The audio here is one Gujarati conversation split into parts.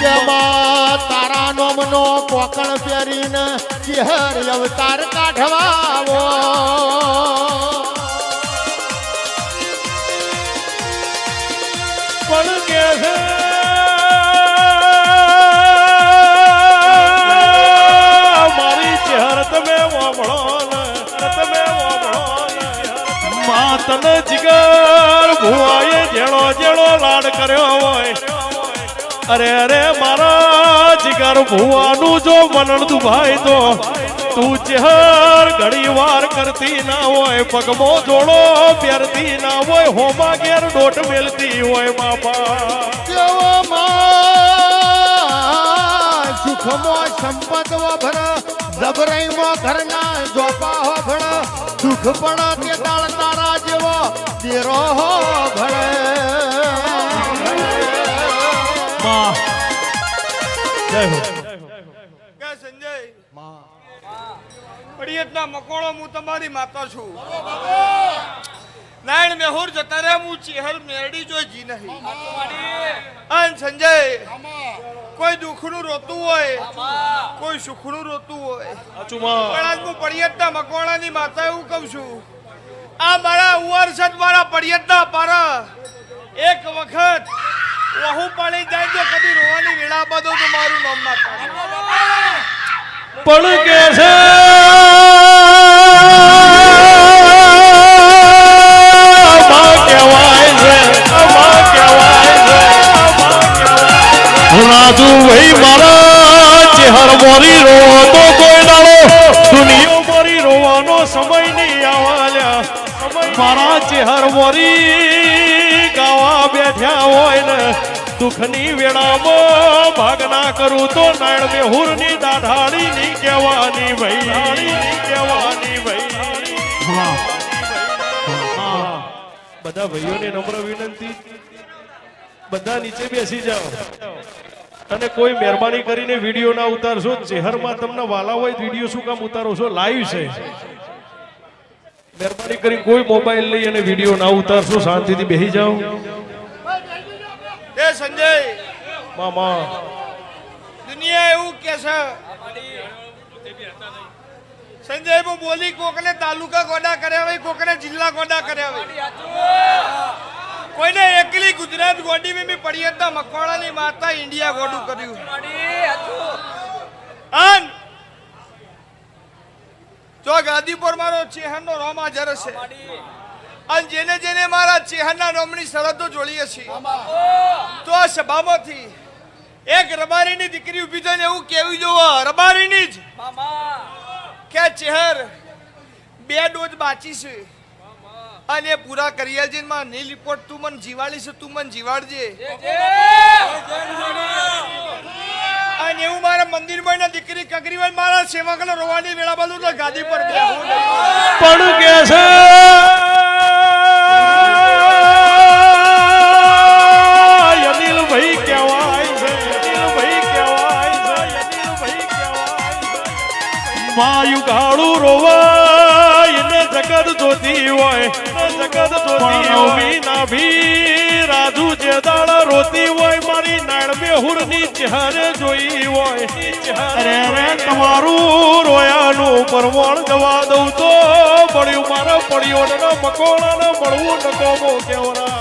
તેમાં તારા નોમનો કોકણ પહેરીને ચહેર અવતાર કાઢવાવો પણ કે છે મારી ચહેર તમે વામણો ને તમે વામણો ને માતન જીગર ભુવાએ જેણો જેણો લાડ કર્યો હોય અરે અરે મારા જીગર ભુવાનું જો મનણ દુભાઈ તો તું ચહેર ઘણી વાર કરતી ના હોય પગમો જોડો પહેરતી ના હોય હોમા ઘેર ડોટ મેલતી હોય બાપા કેવો માં સુખમો સંપત વભર જબરાઈમાં ઘરના જોપા હો ભળ દુઃખ પણ તે દાળ તારા જેવો તેરો હો ભળે માં જય હો કે સંજય પડિયતના મકોળો હું તમારી માતા છું નાયણ મેહુર જતા રે હું ચહેર મેરડી જો જી નહીં અન સંજય કોઈ દુઃખનું રોતું હોય કોઈ સુખનું રોતું હોય પણ આજ હું પડિયતના મકોળાની માતા એવું કહું છું આ મારા ઉવરસદ મારા પડિયતના પારા એક વખત વહુ પાણી જાય તો કદી રોવાની વેળા બાદો તો મારું નામ ના પાડે પણ કે છે માં કહેવાય છે રાજુ ભાઈ મારા ચહેર મોરી રોવો તો કોઈ ડાળો દુનિયા મોરી રોવાનો સમય નહીં આવાલ્યા મારા ચહેર મોરી ગાવા બેઠ્યા હોય ને દુઃખની વેળામાં ભાગના કરું તો નાયણ મેહુરની દાઢાળી ની કહેવાની ભાઈ બધા ભાઈઓને નમ્ર વિનંતી બધા નીચે બેસી જાઓ અને કોઈ મહેરબાની કરીને વિડીયો ના ઉતારશો ચહેરમાં તમને વાલા હોય વિડીયો શું કામ ઉતારો છો લાઈવ છે મહેરબાની કરી કોઈ મોબાઈલ લઈ અને વિડીયો ના ઉતારશો શાંતિથી બેસી જાઓ એ સંજય મામા દુનિયા એવું કે છે સંજય હું બોલી કોકને તાલુકા ગોડા કર્યા હોય કોકને જિલ્લા ગોડા કર્યા હોય કોઈને એકલી ગુજરાત ગોડી મેં પડિયતના મકવાણાની માતા ઇન્ડિયા ગોડું કર્યું અન જો ગાદીપુર મારો ચેહનનો રોમ હાજર છે અને જેને જેને મારા ચેહનના રોમની શરતો જોડી છે તો આ સભામાંથી એક રબારીની દીકરી ઊભી થઈને એવું કેવી જોવો રબારીની જ કે ચહેર 2 ડોઝ બાકી છે અને પૂરા કરિયાલજીમાં નીલ રિપોર્ટ તું મને જીવાડી છે તું મને જીવાડજે અને એવું મારા મંદિરમાં ના દીકરી કગરીવાલ મારા સેવકને રોવાની વેળા બાજુ તો ગાદી પર પણ કે છે અનિલભાઈ કહેવાય છે માયુ ગાળું રોવાય ને જગત જોતી હોય ના ભી રાજુ જે દાળ રોતી હોય મારી નાળ મેહુરની ચહેરે જોઈ હોય અરે રે તમારું રોયાનું પરવણ જવા દઉં તો પડ્યું મારા પડ્યો મકોણા મળવું નકોમો કેવરા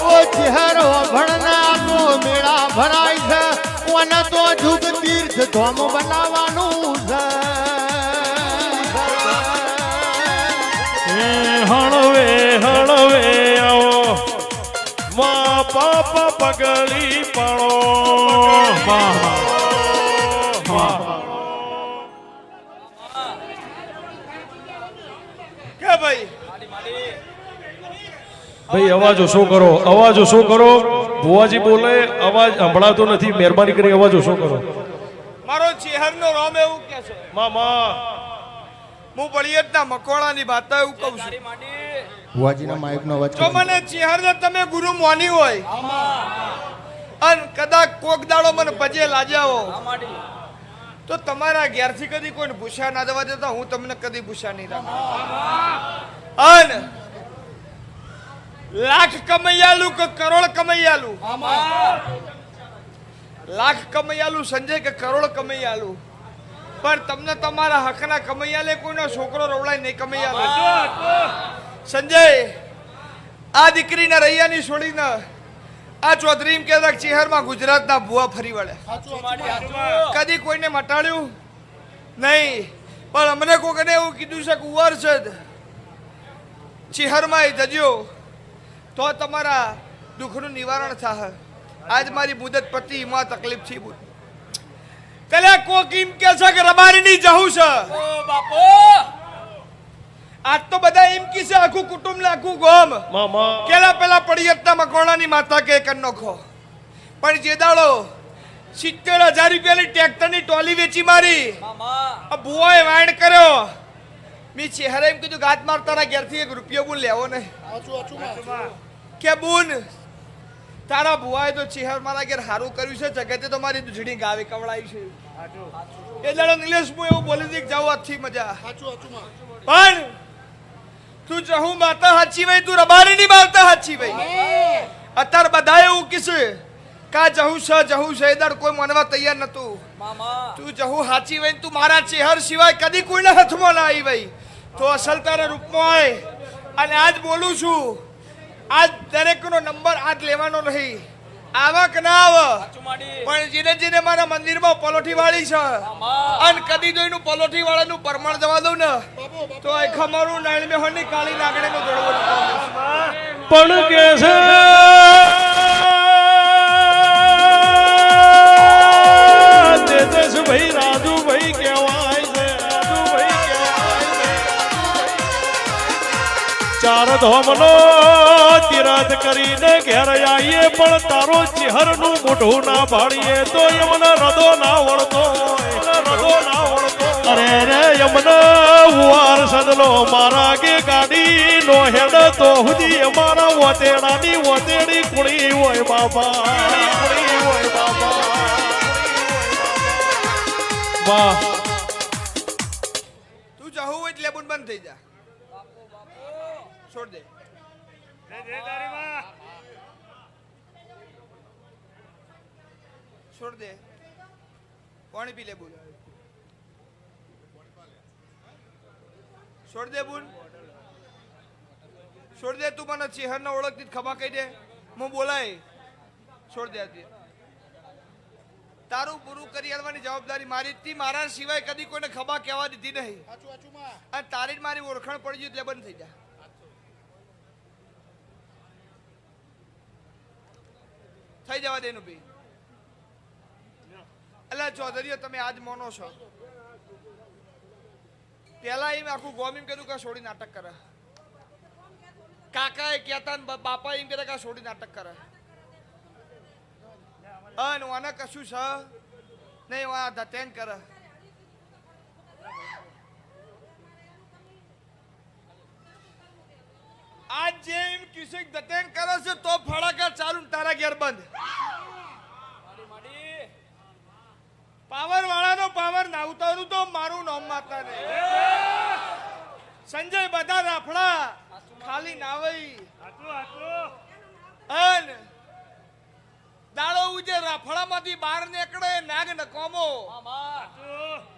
ઓ ચહેરો ભણના નો મેળા ભરાય છે કોને તો જુગ તીર્થ ધોમ બનાવવાનું છે હણવે આવો મા પાપ પગલી પડો કે ભાઈ ભાઈ અવાજ ઓછો કરો ભુવાજી બોલે અવાજ સંભળાતો નથી મહેરબાની કરી અવાજ ઓછો કરો મારો ચહેરનો રોમ એવું કે છે મામા હું પડિયતના મકોણાની વાતા એવું કહું છું ભુવાજીના માઇકનો અવાજ જો મને ચહેરને તમે ગુરુ માની હોય અને કદાચ કોક દાડો મને પજે લાજાવો તો તમારા ઘેરથી કદી કોઈને ભૂસા ના જવા દેતા હું તમને કદી ભૂસા નહીં રાખું અને લાખ કમૈયાલું કે કરોડ કમૈયાલું? લાખ કમૈયાલું સંજય કે કરોડ કમૈયાલું? પણ તમને તમારા હકના કમૈયાલે કોઈનો છોકરો રવડાય નહીં કમૈયાલે. સંજય આ દીકરીના રૈયાની છોડીને આ ચૌધરી એમ કહેતા કે ચેહરમાં ગુજરાતના ભુવા ફરી વળ્યા. કદી કોઈને મટાડ્યું નહીં, પણ અમને કોઈને એવું કીધું છે કે ઉંમર છે ચેહરમાં જજો તો તમારા દુઃખનું નિવારણ થાય. આજ મારી મુદત પતિ એમાં તકલીફ છે. કલે કોક એમ કે છે કે રબારીની જવું છે. આજ તો બધા એમ કી છે આખું કુટુંબ ને આખું ગોમ મામા કેલા પેલા પડિયતના મકોણાની માતા કે કર નોખો. પણ જે દાડો 70,000 રૂપિયાની ટ્રેક્ટરની ટોલી વેચી મારી આ ભુવાએ વાણ કર્યો. મી ચહેરા એમ કીધું ગાત માર તારા ઘેરથી 1 રૂપિયો બુન લેવો નહીં. કે બુન તારા ભુવાએ તો ચહેર મારા ઘેર હારું કર્યું છે. જગતે તો મારી દૂધડી ગાવે કવડાવી છે. એ દાડો નિલેશ હું એવું બોલી દી જાવ આથી મજા. પણ તું જહું માતા હાચી વઈ, તું રબારીની માતા હાચી વઈ. અત્યારે બધા એવું કીશે કા જહું છે એ દાડ કોઈ માનવા તૈયાર નતું. તું જહું હાચી વઈ, તું મારા ચહેર સિવાય કદી કોઈના હાથમાં ના આવી વઈ તો અસલ તારા રૂપમાં હોય. અને આજ બોલું છું, આજ દરેકનો નંબર આજ લેવાનો નહીં. આવા કે ના આવે, પણ જેને જેને મારા મંદિરમાં પલોઠી વાળી છે અને કદી જોઈનું પલોઠી વાળાનું પરમાણ જવા દઉં ને તો આ ખમારું નાળ મે હોની કાળી નાગણીનો જોડવો પણ કે છે તેજસભાઈ રાજુભાઈ કહેવાય છે. રાજુભાઈ કહેવાય છે. ચાર ધામનો તીરથ કરીને ઘેર આવીએ પણ તારો ચહેરનું મોઢું ના ભાળીએ તો યમને રદો ના વળતો. અરે રે યમને ઉવાર સદલો મારા કે ગાડી નો હેડ તો હુદી અમારા વતેડાની વતેડી કુડી હોય બાબા. વાહ તું જહું એટલે બુન બંધ થઈ જા. છોડ દે. છોડ દે. પાણી પી લે બુન. છોડ દે બુન. છોડ દે. તું મને ચેહરને ઓળખતી ખમા કહી દે. હું બોલાય. છોડ દે. તારું પૂરું કરી આલવાની જવાબદારી મારી હતી. મારા સિવાય કદી કોઈને ખબા કહેવા દીધી નહીં. અને તારી જ મારી ઓળખાણ પડી ગઈ એટલે બંધ થઈ જા. થઈ જવા દેનું ભાઈ. અલ્યા ચૌધરીઓ તમે આજ મોનો છો. પેલા એમ આખું ગોમ એમ કીધું કે છોડી નાટક કરે. કાકા એ કહેતા ને બાપા એમ કહેતા કે છોડી નાટક કરે. અને વાના કશું છે નહીં, વા ધતેંગ કરે. આજ જે એમ કિસી ધતેંગ કરે છે તો ફળાકા ચાલુ તારા ઘેર બંધ. પાવર વાળાનો પાવર ના ઉતારું તો મારું નામ માતા ને. સંજય બધા રાફડા ખાલી નાવઈ અન દાડો ઉજે રાફડામાંથી બહાર નીકળે નાગ નકોમો.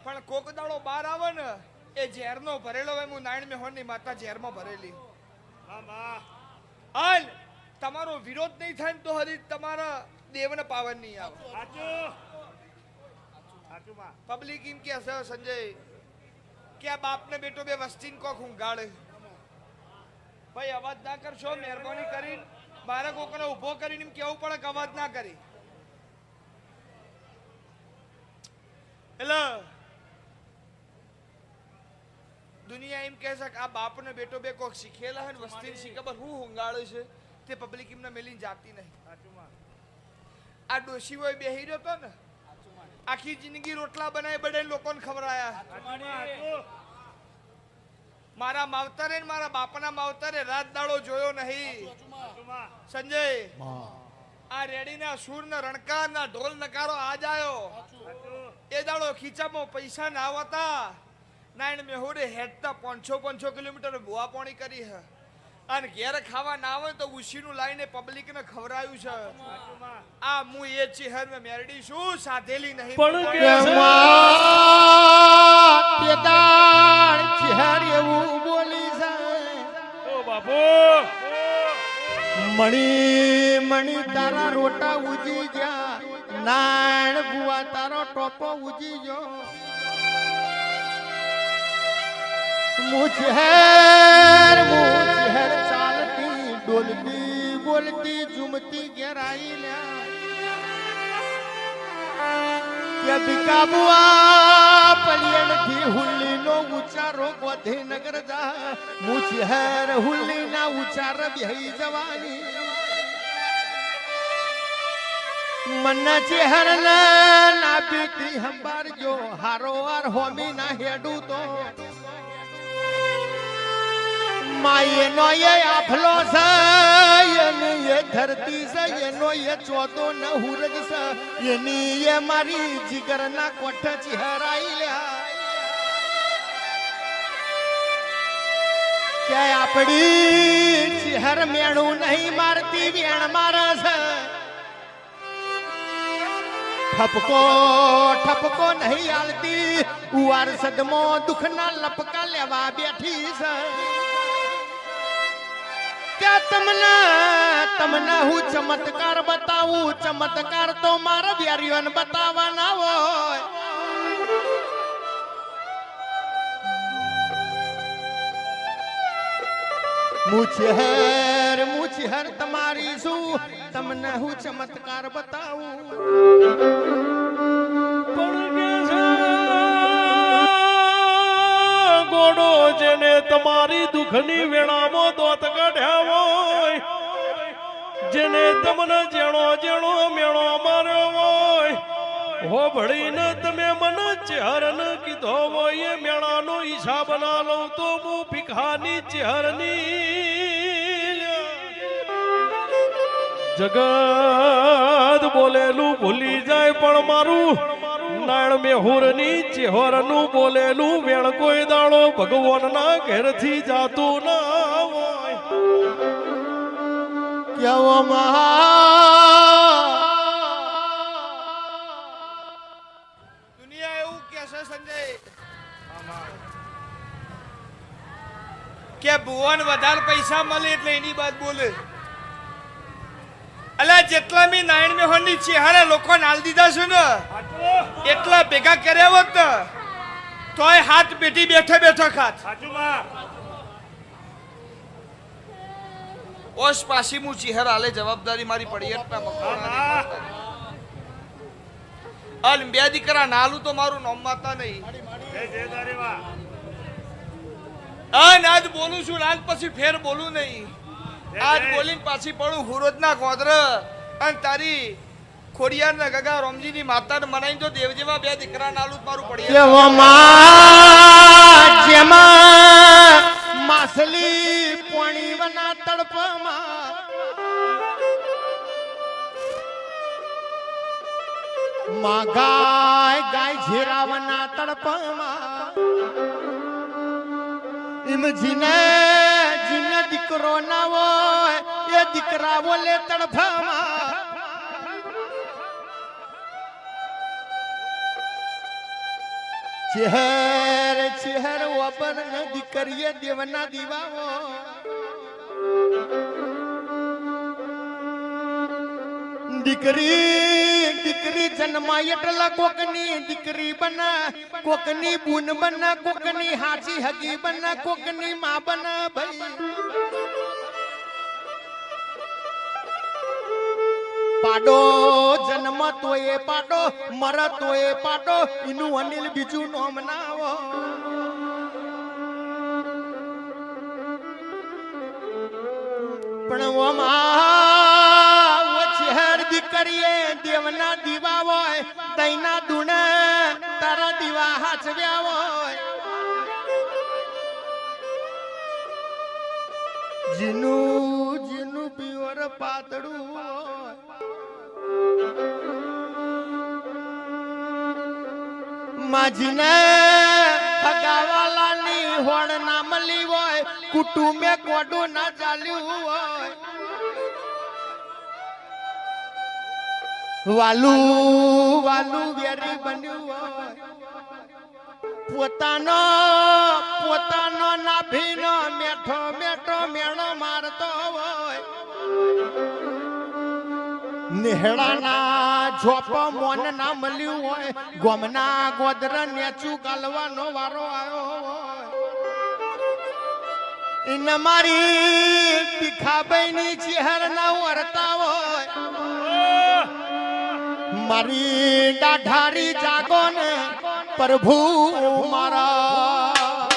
પણ કોક દાડો બહાર આવે ને એ ઝેરનો ભરેલો હોય. હું નારાયણ મેહોરની માતા ઝેરમાં ભરેલી. અન તમારો વિરોધ નહીં થાય ને તો હરી તમારા દેવને પાવર નહીં આવે. પબ્લિક એમ કે છે સંજય કે આ બાપ ને બેટો બે વસ્તી કોક ઊંઘાડે. ભાઈ અવાજ ના કરશો મહેરબાની કરીને. મારે કોકને ઉભો કરીને એમ કેવું પડે કે અવાજ ના કરી. એટલે દુનિયા એમ કહે છે કે આ બાપ ને બેટો બે કોક શીખેલા હોય ને વસ્તી શીખબર હું ઊંઘાડે છે તે પબ્લિક એમને મેલીને જાતી નહીં. આ ડોશી હોય બેહી રહ્યો તો ને આખી જિંદગી રોટલા બનાવી બડે લોકોને ખવડાયા. મારા માવતરે ને મારા બાપના માવતરે રાત દાડો જોયો નહીં. સંજય આ રેડીના સૂર ના રણકાર ના ઢોલ નકારો આજ આવ્યો. એ દાડો ખીચામાં પૈસા ના આવતા નાયણ મેહોડે હેડતા 500 કિલોમીટર ભુવા પાણી કરી હે. અને ઘેર ખાવા ના આવે તો ઉશીનું લાઈને પબ્લિક ને ખવરાયું છે આ હું એ ચહેર મે મેરડી છું સાધેલી નહીં પણ કે કે છે માં પેદાળ ચહેર એવું બોલી જાય ઓ બાપુ મણી મણી તારા રોટા ઉજી ગયા નાણ બુઆ તારો ટોપો ઉજી ગયો મુજહેર ચાલતી ડોલતી બોલતી ઝુમતી ઘેરાઈ લ્યા કે ભીકા બુઆ પલિયણ થી હુલ્લી નો ઉચારો ગોધીનગર જા મુજહેર હુલ્લી ના ઉચાર બેહી જવાની મન ચહેર ના બીતી હંબારજો હારો વાર હોમી ના હેડું તો માયેનો એ આફલો છે એની એ ધરતી છે એનો એ ચોતો ન હુરજ છે એની એ મારી જીગરના કોઠ ચહેરાઈ લ્યા કે આપડી ચહેર મેણું નહીં મારતી વેણ મારે છે ઠપકો ઠપકો નહીં આલતી ઉવાર સદમો દુખના લપકા લેવા બેઠી છે તમને હું ચમત્કાર બતાવું ચમત્કાર તો મારા વ્યારીઓને બતાવવાના હોય મુછહેર તમારી શું તમને હું ચમત્કાર બતાવું પણ કે છે ગોડો જેને તમારી દુઃખની વેળામાં દોત કાઢ્યા હોય જેને તમને જેણો જેણો મેળો માર્યો હોય હો ભળીને તમે મને ચહેરન કીધો હોય એ મેળાનો હિસાબ ના લઉં તો હું ભીખાની ચહેરની જગત બોલેલું ભૂલી જાય પણ મારું નાણ મેહુરની ચહેરનું બોલેલું વેણ કોઈ દાડો ભગવાનના ઘેરથી જાતું ના હોય કેવો દુનિયા એવું કે છે સંજય કે ભુવન વધારે પૈસા મળે એટલે એની વાત બોલે અલા જેટલા મી નાયણ મેહોર ની ચહેરા લોકો નાલ દીધા છે ને એટલા ભેગા કર્યા હોત ને તોય હાથ પેટી બેઠા બેઠા ખાત ઓશ પાછી મુ ચહેરા આલે જવાબદારી મારી પડી એટલા મકવાના અલ બે દીકરા નાલું તો મારું નામ માતા નહીં આજ બોલું છું આજ પછી ફેર બોલું નહીં આજ બોલીને પાછી પડું હુરોજના ગોદર અને તારી ખોડિયારના ગગા રોમજીની માતાને મનાઈ તો દેવ જેવા બે દીકરા નાલું મારું પડી કેવો જેમાં માસલી પોણી વના તડપમાં ગાય ગાય ઝેરાવના તડપમાં ઇમ જીને જીને દીકરો ના હોય એ દીકરા બોલે તડફમાં ચહેર ચહેર વબર ન દીકરીએ દેવના દીવાઓ દીકરી જન્માય એટલે કોકની દીકરી બના કોકની બુન બના કોકની હાચી હગી બના કોકની માં બના ભાઈ પાડો જન્મ તોય પાડો મર તોય પાડો એનું અનિલ બીજું નામ નાવો પણ ચહેર દીકરીએ દેવના દીવા હોય દૈના દુણે તારા દીવા હાચવ્યા હોય જીનું પિયોર પાતળું હોય માજીને હગાવાલાની વાળી હોળ ના મળી હોય કુટુંબે ગોડું ના ચાલ્યું હોય વાલું વાલું વેરી બન્યું હોય પોતાનો પોતાનો નાભીનો મેઠો મેઠો મેળો મારતો હોય નેહળાના ઝોપ મોન ના મળ્યું હોય ગોમના ગોદર નેચું ગાલવાનો વારો આવ્યો હોય ઇન મારી તીખાબાઈની ચહેર ના વરતા હોય મારી દાઢારી જાગો ને પ્રભુ મારા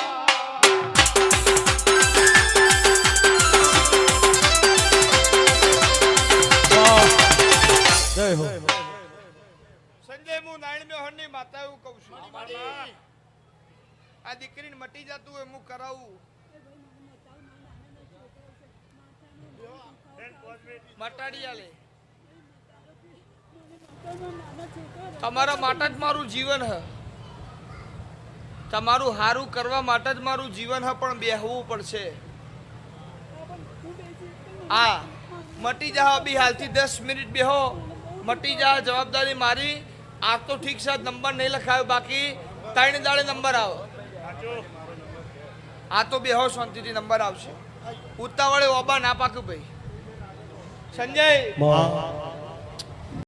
જય હો સંજય હું નારાયણ મેહોરની માતા એવું કહું છું આ દીકરીને મટી જતું હોય હું કરાવું મટાડી આલે તમારા માટે જ મારું જીવન હ તમારું હારું કરવા માટે જ મારું જીવન હ પણ બેહવું પડશે આ મટી જા બી હાલથી 10 મિનિટ બેહો મટી જા જવાબદારી મારી આ તો ઠીક છે નંબર નહીં લખાયો બાકી 3 દાડે નંબર આવો આ તો બેહો શાંતિથી નંબર આવશે ઉતાવળે ઓબા ના પાક્યું ભાઈ સંજય